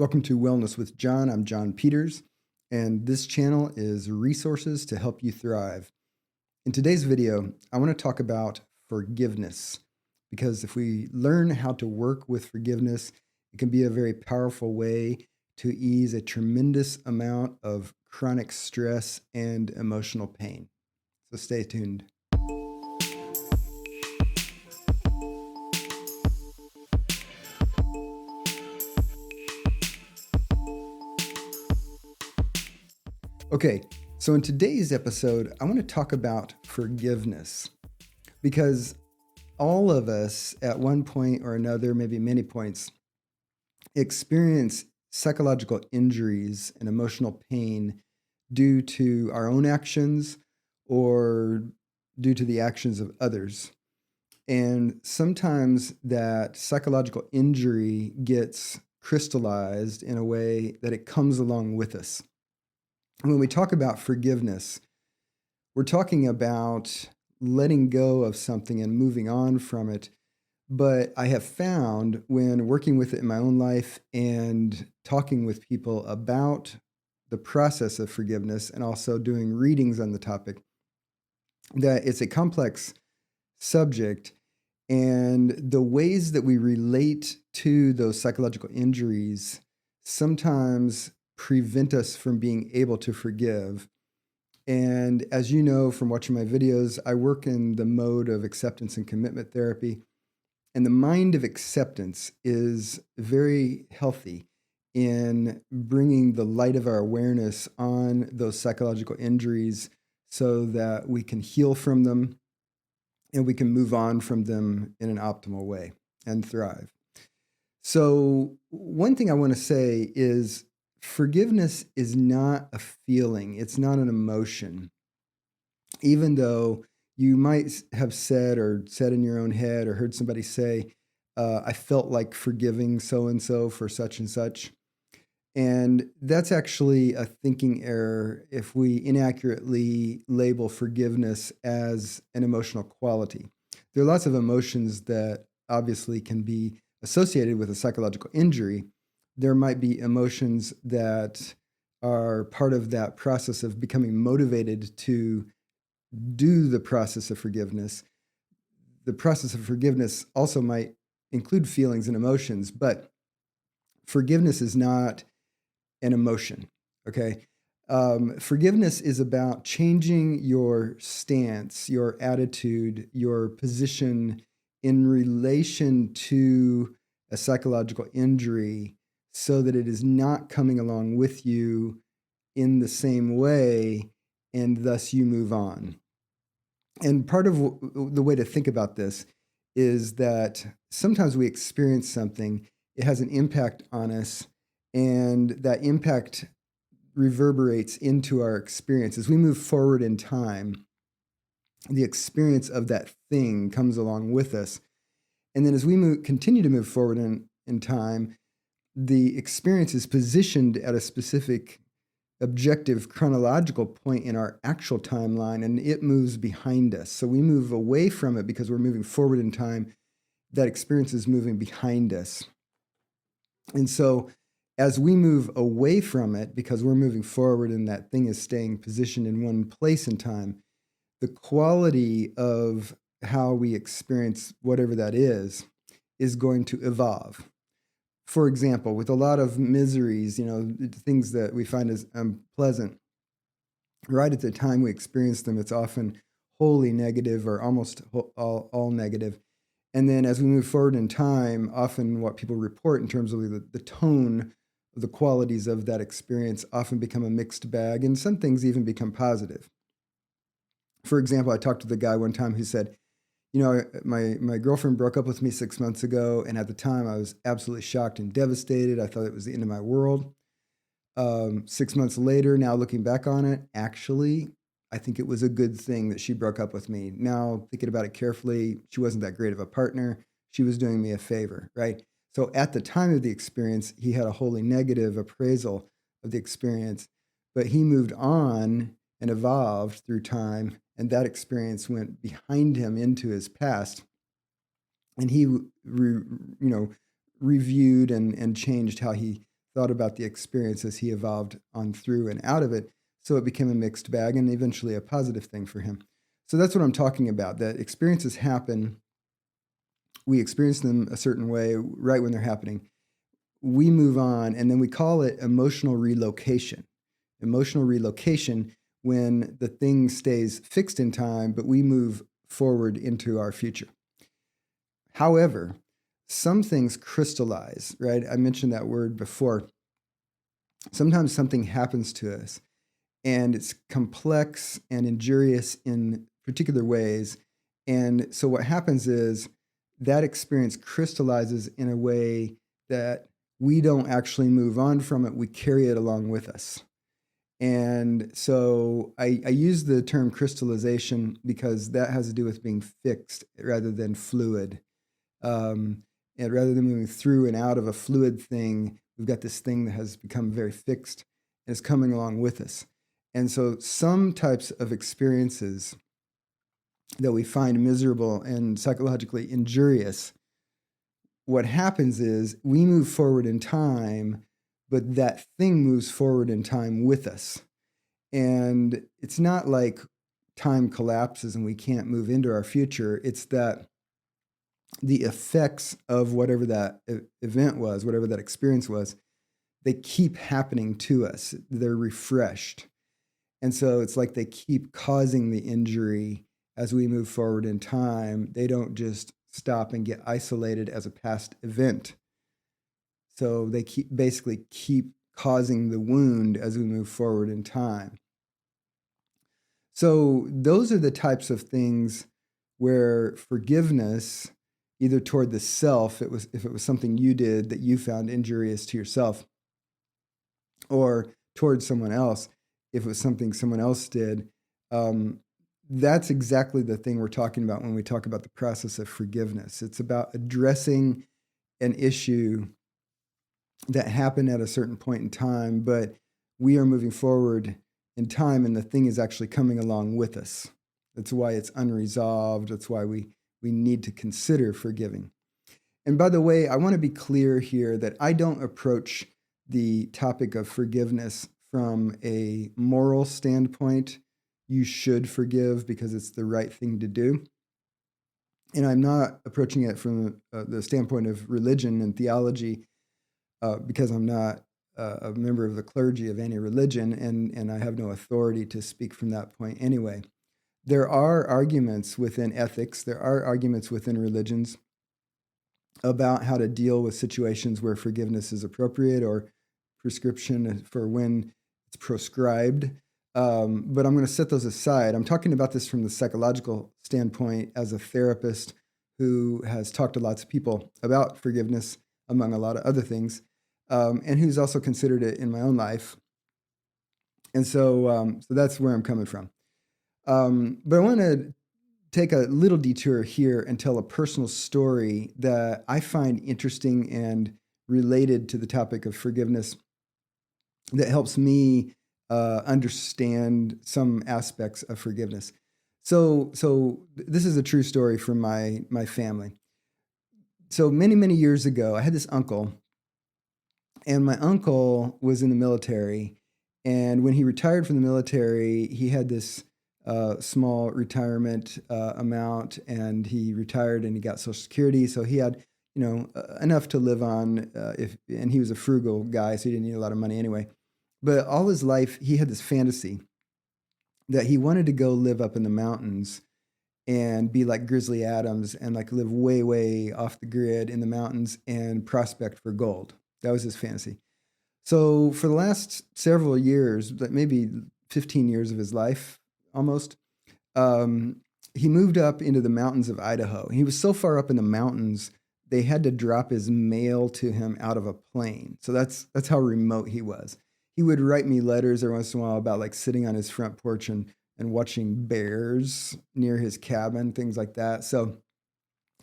Welcome to Wellness with John. I'm John Peters, and this channel is resources to help you thrive. In today's video, I want to talk about forgiveness because if we learn how to work with forgiveness, it can be a very powerful way to ease a tremendous amount of chronic stress and emotional pain. So stay tuned. Okay, so in today's episode, I want to talk about forgiveness because all of us at one point or another, maybe many points, experience psychological injuries and emotional pain due to our own actions or due to the actions of others. And sometimes that psychological injury gets crystallized in a way that it comes along with us. When we talk about forgiveness, we're talking about letting go of something and moving on from it. But I have found when working with it in my own life and talking with people about the process of forgiveness and also doing readings on the topic, that it's a complex subject. And the ways that we relate to those psychological injuries sometimes prevent us from being able to forgive. And as you know from watching my videos, I work in the mode of acceptance and commitment therapy. And the mind of acceptance is very healthy in bringing the light of our awareness on those psychological injuries so that we can heal from them and we can move on from them in an optimal way and thrive. So, one thing I want to say is forgiveness is not a feeling, it's not an emotion. Even though you might have said or said in your own head or heard somebody say, I felt like forgiving so and so for such and such. And that's actually a thinking error if we inaccurately label forgiveness as an emotional quality. There are lots of emotions that obviously can be associated with a psychological injury. There might be emotions that are part of that process of becoming motivated to do the process of forgiveness. The process of forgiveness also might include feelings and emotions, but forgiveness is not an emotion, okay? Forgiveness is about changing your stance, your attitude, your position in relation to a psychological injury so that it is not coming along with you in the same way, and thus you move on. And part of the way to think about this is that sometimes we experience something, it has an impact on us, and that impact reverberates into our experience. As we move forward in time, the experience of that thing comes along with us. And then as we continue to move forward in time, the experience is positioned at a specific objective chronological point in our actual timeline, and it moves behind us. So we move away from it because we're moving forward in time. That experience is moving behind us. And so as we move away from it, because we're moving forward and that thing is staying positioned in one place in time, the quality of how we experience whatever that is going to evolve. For example, with a lot of miseries, things that we find as unpleasant, right at the time we experience them, it's often wholly negative or almost all negative. And then as we move forward in time, often what people report in terms of the tone, the qualities of that experience often become a mixed bag, and some things even become positive. For example, I talked to the guy one time who said, my girlfriend broke up with me 6 months ago, and at the time I was absolutely shocked and devastated. I thought it was the end of my world. 6 months later, now looking back on it, actually, I think it was a good thing that she broke up with me. Now, thinking about it carefully, she wasn't that great of a partner. She was doing me a favor, right? So at the time of the experience, he had a wholly negative appraisal of the experience, but he moved on and evolved through time, and that experience went behind him into his past, and he reviewed and changed how he thought about the experience as he evolved on through and out of it. So it became a mixed bag and eventually a positive thing for him. So that's what I'm talking about, that experiences happen. We experience them a certain way right when they're happening. We move on, and then we call it emotional relocation. Emotional relocation when the thing stays fixed in time, but we move forward into our future. However, some things crystallize, right? I mentioned that word before. Sometimes something happens to us and it's complex and injurious in particular ways. And so what happens is that experience crystallizes in a way that we don't actually move on from it, we carry it along with us. And so I use the term crystallization because that has to do with being fixed rather than fluid. And rather than moving through and out of a fluid thing, we've got this thing that has become very fixed and is coming along with us. And so some types of experiences that we find miserable and psychologically injurious, what happens is we move forward in time, but that thing moves forward in time with us. And it's not like time collapses and we can't move into our future. It's that the effects of whatever that event was, whatever that experience was, they keep happening to us. They're refreshed. And so it's like they keep causing the injury as we move forward in time. They don't just stop and get isolated as a past event. So they basically keep causing the wound as we move forward in time. So those are the types of things where forgiveness, either toward the self, if it was something you did that you found injurious to yourself, or towards someone else, if it was something someone else did, that's exactly the thing we're talking about when we talk about the process of forgiveness. It's about addressing an issue that happened at a certain point in time, but we are moving forward in time and the thing is actually coming along with us. That's why it's unresolved. That's why we need to consider forgiving. And by the way, I want to be clear here that I don't approach the topic of forgiveness from a moral standpoint. You should forgive because it's the right thing to do. And I'm not approaching it from the standpoint of religion and theology because I'm not a member of the clergy of any religion, and I have no authority to speak from that point anyway. There are arguments within ethics, there are arguments within religions about how to deal with situations where forgiveness is appropriate or prescription for when it's proscribed. But I'm going to set those aside. I'm talking about this from the psychological standpoint as a therapist who has talked to lots of people about forgiveness, among a lot of other things, and who's also considered it in my own life. And so that's where I'm coming from. But I want to take a little detour here and tell a personal story that I find interesting and related to the topic of forgiveness that helps me understand some aspects of forgiveness. So this is a true story from my family. So many years ago, I had this uncle, and my uncle was in the military. And when he retired from the military, he had this small retirement amount, and he retired and he got Social Security. So he had, enough to live on. And he was a frugal guy, so he didn't need a lot of money anyway. But all his life, he had this fantasy that he wanted to go live up in the mountains and be like Grizzly Adams and like live way, way off the grid in the mountains and prospect for gold. That was his fantasy. So for the last several years, like maybe 15 years of his life almost, he moved up into the mountains of Idaho. He was so far up in the mountains, they had to drop his mail to him out of a plane. So that's how remote he was. He would write me letters every once in a while about like sitting on his front porch and watching bears near his cabin, things like that. So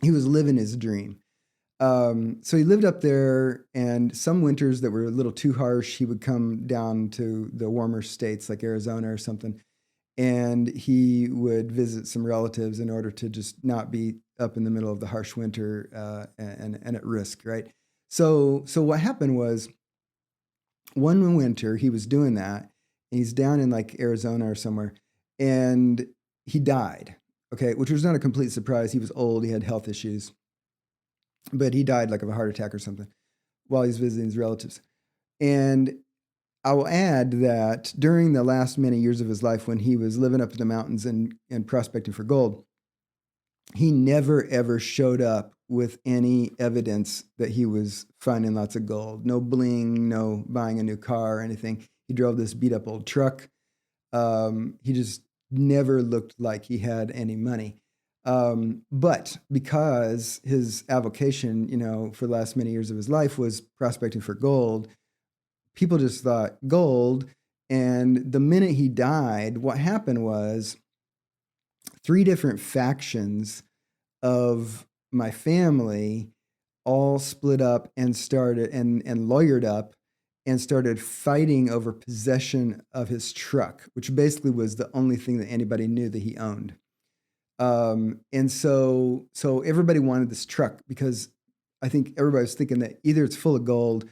he was living his dream. So he lived up there, and some winters that were a little too harsh, he would come down to the warmer states like Arizona or something, and he would visit some relatives in order to just not be up in the middle of the harsh winter and at risk, right? So what happened was one winter he was doing that, and he's down in like Arizona or somewhere, and he died. Okay, which was not a complete surprise. He was old, he had health issues, but he died like of a heart attack or something while he's visiting his relatives. And I will add that during the last many years of his life, when he was living up in the mountains and prospecting for gold, he never ever showed up with any evidence that he was finding lots of gold. No bling, no buying a new car or anything. He drove this beat up old truck. He just never looked like he had any money. But because his avocation, for the last many years of his life was prospecting for gold, people just thought gold. And the minute he died, what happened was three different factions of my family all split up and started and lawyered up and started fighting over possession of his truck, which basically was the only thing that anybody knew that he owned. And so everybody wanted this truck because I think everybody was thinking that either it's full of gold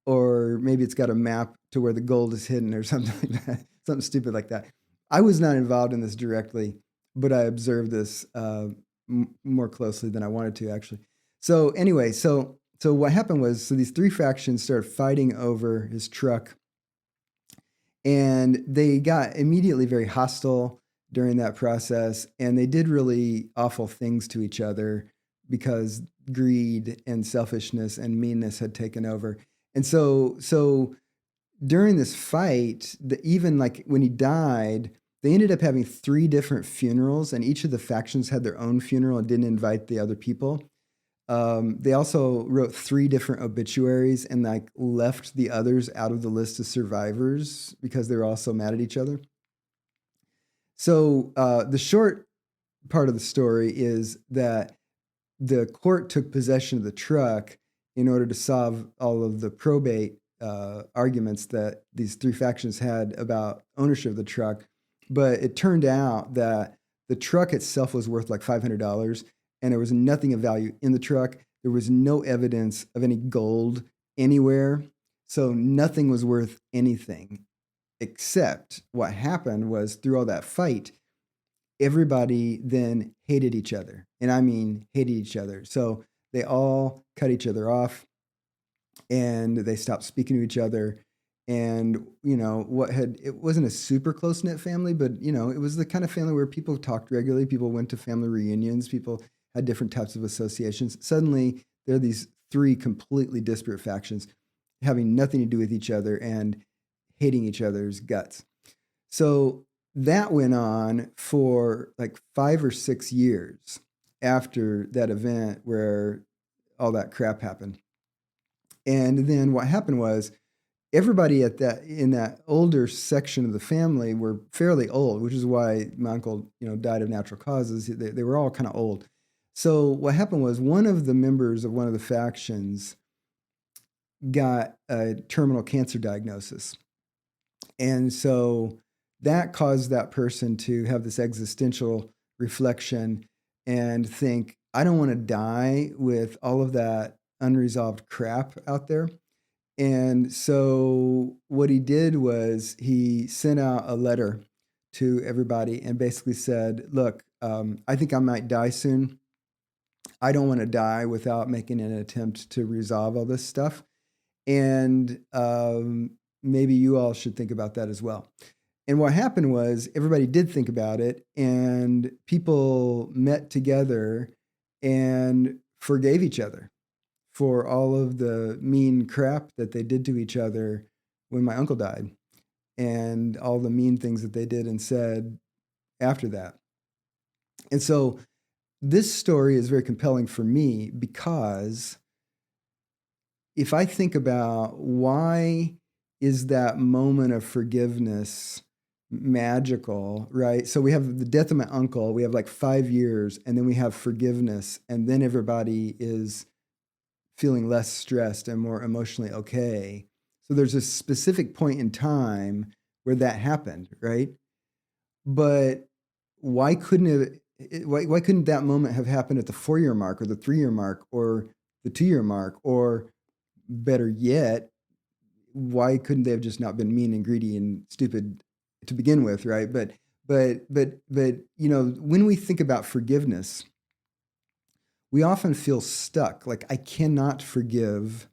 or maybe it's got a map to where the gold is hidden or something like that, something stupid like that. I was not involved in this directly, but I observed this more closely than I wanted to, actually. So anyway, so what happened was, these three factions started fighting over his truck, and they got immediately very hostile during that process, and they did really awful things to each other because greed and selfishness and meanness had taken over. And so during this fight, even like when he died, they ended up having three different funerals, and each of the factions had their own funeral and didn't invite the other people. They also wrote three different obituaries and like left the others out of the list of survivors because they were all so mad at each other. So the short part of the story is that the court took possession of the truck in order to solve all of the probate arguments that these three factions had about ownership of the truck. But it turned out that the truck itself was worth like $500, and there was nothing of value in the truck. There was no evidence of any gold anywhere. So nothing was worth anything, except what happened was through all that fight, everybody then hated each other. And I mean, hated each other. So they all cut each other off and they stopped speaking to each other. And, it wasn't a super close knit family, but, it was the kind of family where people talked regularly. People went to family reunions. People had different types of associations. Suddenly, there are these three completely disparate factions having nothing to do with each other and hating each other's guts. So that went on for like 5 or 6 years after that event where all that crap happened. And then what happened was everybody in that older section of the family were fairly old, which is why my uncle, died of natural causes. They were all kind of old. So what happened was one of the members of one of the factions got a terminal cancer diagnosis. And so that caused that person to have this existential reflection and think, I don't want to die with all of that unresolved crap out there. And so what he did was he sent out a letter to everybody and basically said, look, I think I might die soon. I don't want to die without making an attempt to resolve all this stuff. And maybe you all should think about that as well. And what happened was everybody did think about it, and people met together and forgave each other for all of the mean crap that they did to each other when my uncle died and all the mean things that they did and said after that. And so this story is very compelling for me because if I think about why is that moment of forgiveness magical, right? So we have the death of my uncle, we have like 5 years, and then we have forgiveness, and then everybody is feeling less stressed and more emotionally okay. So there's a specific point in time where that happened, right? But why couldn't why couldn't that moment have happened at the 4-year mark or the 3-year mark or the 2-year mark, or better yet, why couldn't they have just not been mean and greedy and stupid to begin with, right? But when we think about forgiveness, we often feel stuck, like I cannot forgive.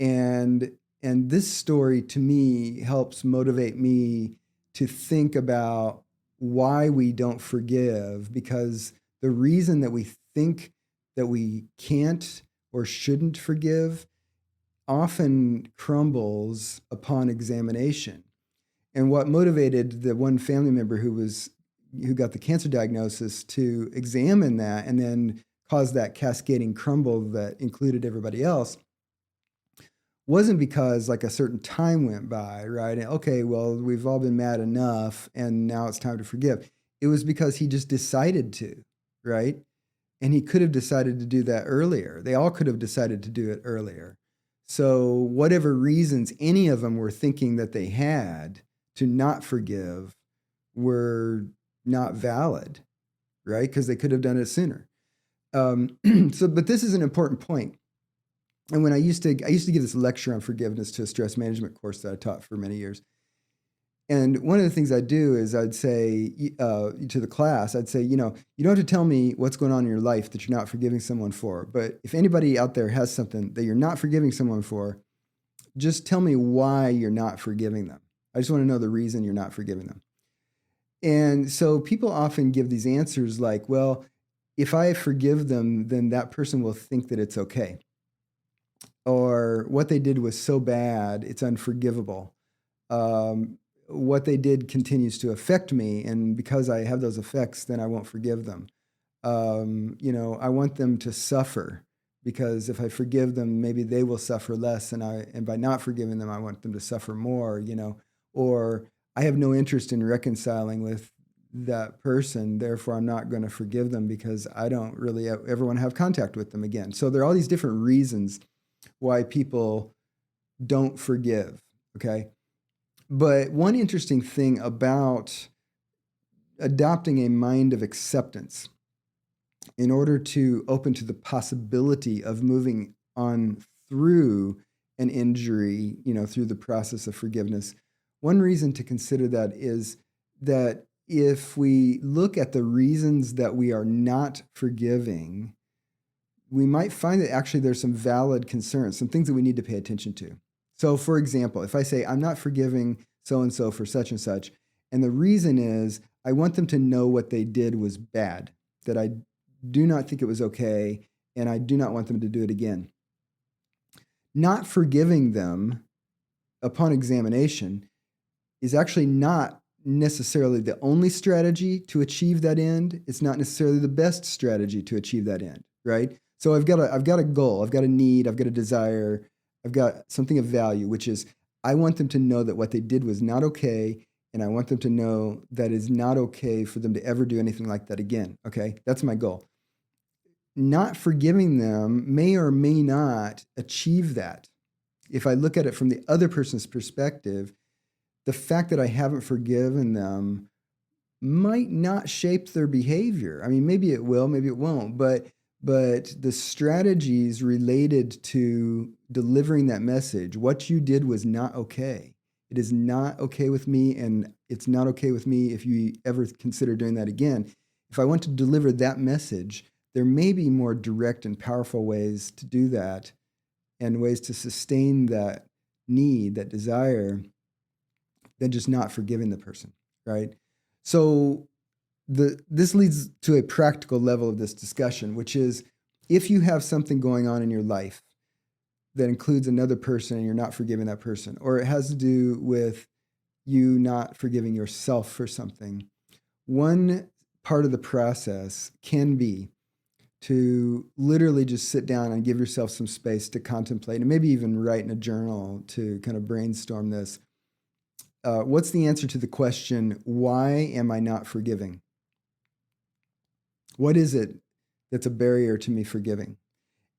And this story to me helps motivate me to think about why we don't forgive, because the reason that we think that we can't or shouldn't forgive often crumbles upon examination. And what motivated the one family member who got the cancer diagnosis to examine that and then cause that cascading crumble that included everybody else wasn't because like a certain time went by, right? And, okay, well, we've all been mad enough and now it's time to forgive. It was because he just decided to, right? And he could have decided to do that earlier. They all could have decided to do it earlier. So whatever reasons any of them were thinking that they had to not forgive were not valid, right? Because they could have done it sooner. But this is an important point. And when I used to give this lecture on forgiveness to a stress management course that I taught for many years. And one of the things I'd do is I'd say to the class, I'd say, you don't have to tell me what's going on in your life that you're not forgiving someone for. But if anybody out there has something that you're not forgiving someone for, just tell me why you're not forgiving them. I just want to know the reason you're not forgiving them. And so people often give these answers like, well, if I forgive them, then that person will think that it's okay. Or what they did was so bad, it's unforgivable. What they did continues to affect me, and because I have those effects, then I won't forgive them. I want them to suffer, because if I forgive them, maybe they will suffer less, and by not forgiving them, I want them to suffer more, or I have no interest in reconciling with that person, therefore I'm not going to forgive them because I don't really ever want to have contact with them again. So there are all these different reasons why people don't forgive, okay? But one interesting thing about adopting a mind of acceptance in order to open to the possibility of moving on through an injury, through the process of forgiveness, one reason to consider that is that if we look at the reasons that we are not forgiving, we might find that actually there's some valid concerns, some things that we need to pay attention to. So, for example, if I say, I'm not forgiving so-and-so for such and such, and the reason is I want them to know what they did was bad, that I do not think it was okay, and I do not want them to do it again. Not forgiving them upon examination is actually not necessarily the only strategy to achieve that end. It's not necessarily the best strategy to achieve that end, right? So I've got a goal, I've got a need, I've got a desire, I've got something of value, which is I want them to know that what they did was not okay, and I want them to know that it's not okay for them to ever do anything like that again, okay? That's my goal. Not forgiving them may or may not achieve that. If I look at it from the other person's perspective, the fact that I haven't forgiven them might not shape their behavior. I mean, maybe it will, maybe it won't, but the strategies related to delivering that message, what you did was not okay. It is not okay with me, and it's not okay with me if you ever consider doing that again. If I want to deliver that message, there may be more direct and powerful ways to do that, and ways to sustain that need, that desire, than just not forgiving the person, right? So this leads to a practical level of this discussion, which is if you have something going on in your life that includes another person and you're not forgiving that person, or it has to do with you not forgiving yourself for something, one part of the process can be to literally just sit down and give yourself some space to contemplate, and maybe even write in a journal to kind of brainstorm this. What's the answer to the question, why am I not forgiving? What is it that's a barrier to me forgiving?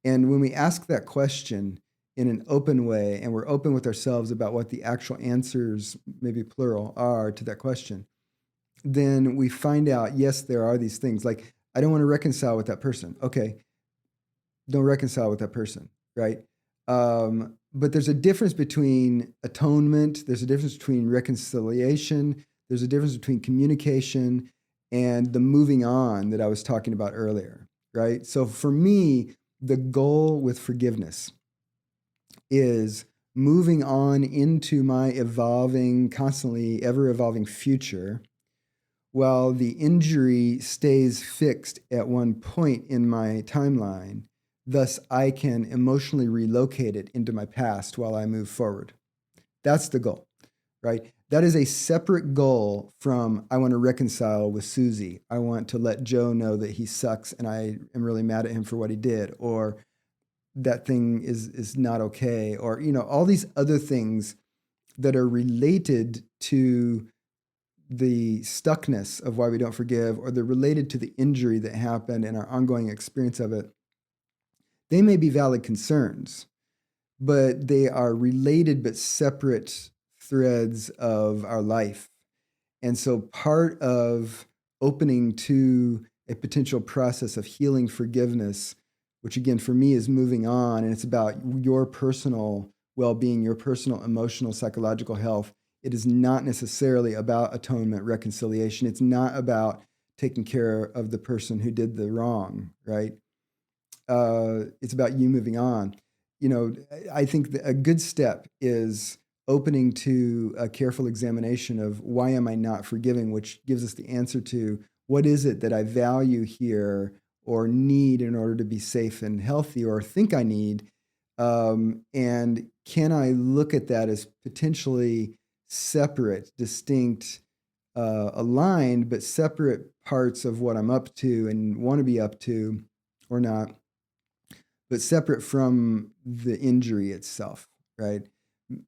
And when we ask that question in an open way, and we're open with ourselves about what the actual answers, maybe plural, are to that question, then we find out, yes, there are these things. Like, I don't want to reconcile with that person. Okay, don't reconcile with that person, right? But there's a difference between atonement, there's a difference between reconciliation, there's a difference between communication and the moving on that I was talking about earlier, right? So for me, the goal with forgiveness is moving on into my evolving, constantly ever evolving future while the injury stays fixed at one point in my timeline. Thus, I can emotionally relocate it into my past while I move forward. That's the goal, right? That is a separate goal from I want to reconcile with Susie. I want to let Joe know that he sucks and I am really mad at him for what he did, or that thing is not okay, or all these other things that are related to the stuckness of why we don't forgive, or they're related to the injury that happened and our ongoing experience of it. They may be valid concerns, but they are related but separate threads of our life. And so part of opening to a potential process of healing forgiveness, which again for me is moving on, and it's about your personal well-being, your personal emotional, psychological health. It is not necessarily about atonement, reconciliation. It's not about taking care of the person who did the wrong, right? It's about you moving on. I think a good step is opening to a careful examination of why am I not forgiving, which gives us the answer to what is it that I value here or need in order to be safe and healthy, or think I need. And can I look at that as potentially separate, distinct, aligned, but separate parts of what I'm up to and want to be up to or not, but separate from the injury itself, right?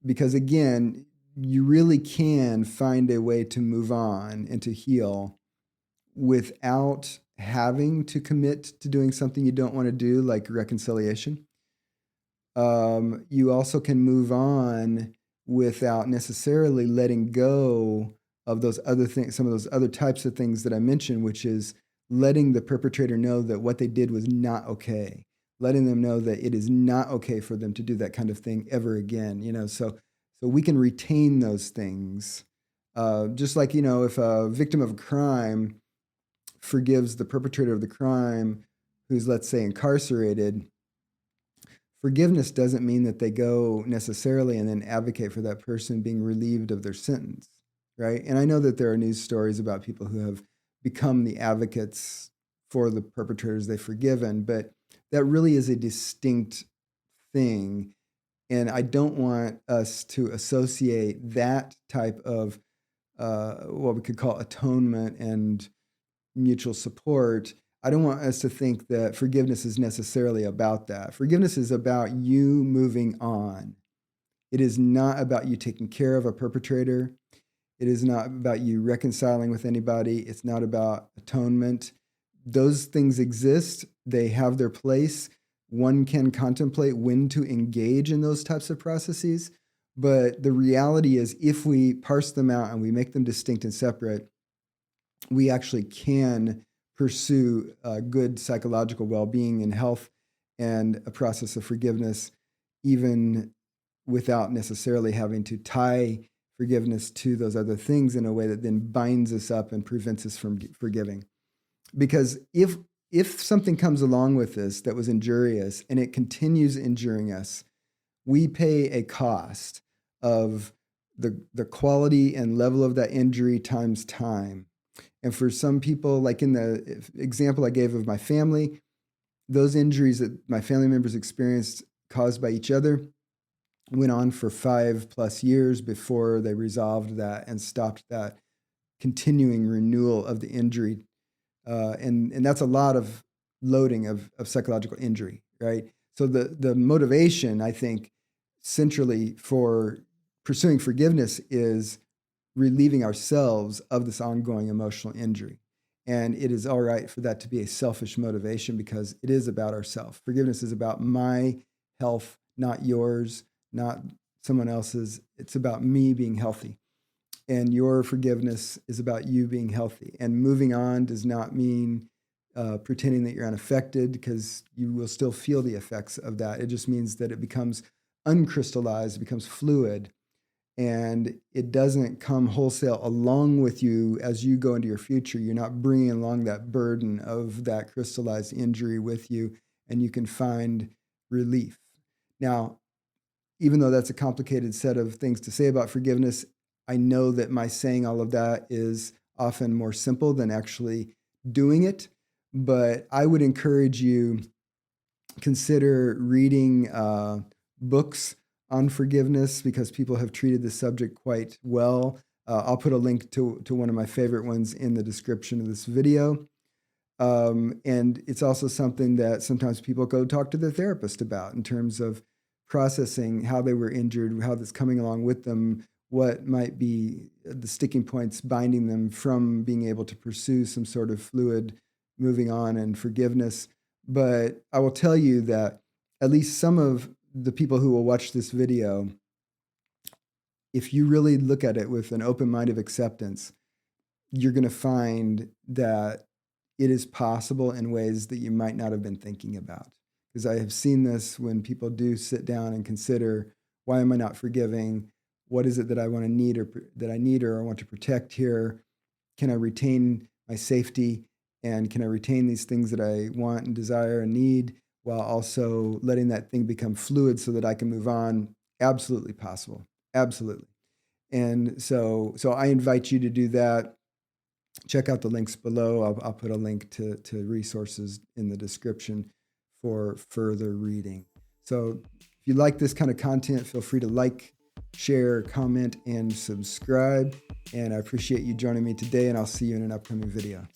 Because again, you really can find a way to move on and to heal without having to commit to doing something you don't want to do, like reconciliation. You also can move on without necessarily letting go of those other things, some of those other types of things that I mentioned, which is letting the perpetrator know that what they did was not okay, letting them know that it is not okay for them to do that kind of thing ever again. So we can retain those things. Just like, if a victim of a crime forgives the perpetrator of the crime who's, let's say, incarcerated, forgiveness doesn't mean that they go necessarily and then advocate for that person being relieved of their sentence, right? And I know that there are news stories about people who have become the advocates for the perpetrators they've forgiven, but that really is a distinct thing. And I don't want us to associate that type of what we could call atonement and mutual support. I don't want us to think that forgiveness is necessarily about that. Forgiveness is about you moving on. It is not about you taking care of a perpetrator. It is not about you reconciling with anybody. It's not about atonement. Those things exist. They have their place. One can contemplate when to engage in those types of processes. But the reality is, if we parse them out and we make them distinct and separate, we actually can pursue good psychological well-being and health and a process of forgiveness, even without necessarily having to tie forgiveness to those other things in a way that then binds us up and prevents us from forgiving. Because if something comes along with this that was injurious and it continues injuring us, we pay a cost of the quality and level of that injury times time. And for some people, like in the example I gave of my family, those injuries that my family members experienced caused by each other went on for 5+ years before they resolved that and stopped that continuing renewal of the injury. And that's a lot of loading of psychological injury, right? So the motivation, I think, centrally for pursuing forgiveness is relieving ourselves of this ongoing emotional injury. And it is all right for that to be a selfish motivation because it is about ourselves. Forgiveness is about my health, not yours, not someone else's. It's about me being healthy. And your forgiveness is about you being healthy. And moving on does not mean pretending that you're unaffected, because you will still feel the effects of that. It just means that it becomes uncrystallized, it becomes fluid, and it doesn't come wholesale along with you as you go into your future. You're not bringing along that burden of that crystallized injury with you, and you can find relief. Now, even though that's a complicated set of things to say about forgiveness, I know that my saying all of that is often more simple than actually doing it. But I would encourage you consider reading books on forgiveness, because people have treated the subject quite well. I'll put a link to one of my favorite ones in the description of this video. And it's also something that sometimes people go talk to their therapist about, in terms of processing how they were injured, how that's coming along with them, what might be the sticking points binding them from being able to pursue some sort of fluid moving on and forgiveness. But I will tell you that at least some of the people who will watch this video, if you really look at it with an open mind of acceptance, you're going to find that it is possible in ways that you might not have been thinking about. Because I have seen this when people do sit down and consider, why am I not forgiving? What is it that I want to need, or that I need, or I want to protect here? Can I retain my safety? And can I retain these things that I want and desire and need, while also letting that thing become fluid so that I can move on? Absolutely possible. Absolutely. And so I invite you to do that. Check out the links below. I'll put a link to resources in the description for further reading. So if you like this kind of content, feel free to like, share, comment, and subscribe. And I appreciate you joining me today, and I'll see you in an upcoming video.